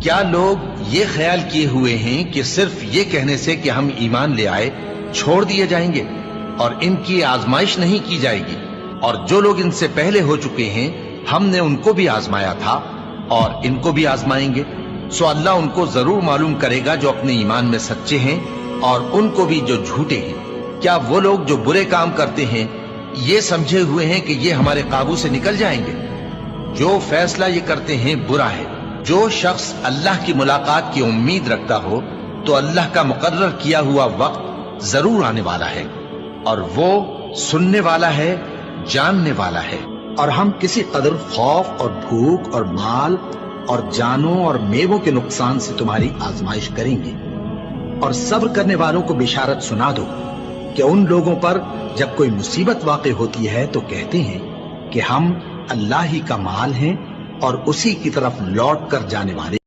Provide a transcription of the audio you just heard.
क्या लोग ये ख्याल किए हुए हैं कि सिर्फ ये कहने से कि हम ईमान ले आए छोड़ दिए जाएंगे और इनकी आजमाइश नहीं की जाएगी? और जो लोग इनसे पहले हो चुके हैं हमने उनको भी आजमाया था और इनको भी आजमाएंगे। सो अल्लाह उनको जरूर मालूम करेगा जो अपने ईमान में सच्चे हैं और उनको भी जो झूठे हैं। क्या वो लोग जो बुरे काम करते हैं ये समझे हुए हैं कि ये हमारे काबू से निकल जाएंगे? जो फैसला ये करते हैं बुरा है। जो शख्स अल्लाह की मुलाकात की उम्मीद रखता हो तो अल्लाह का मुकर्रर किया हुआ वक्त जरूर आने वाला है और वो सुनने वाला है, जानने वाला है। और हम किसी कदर खौफ और भूख और माल और जानों और मेवों के नुकसान से तुम्हारी आजमाइश करेंगे। और सब्र करने वालों को बिशारत सुना दो कि उन लोगों पर जब कोई मुसीबत वाक़ई होती है तो कहते हैं कि हम अल्लाह ही का माल हैं और उसी की तरफ लौट कर जाने वाले।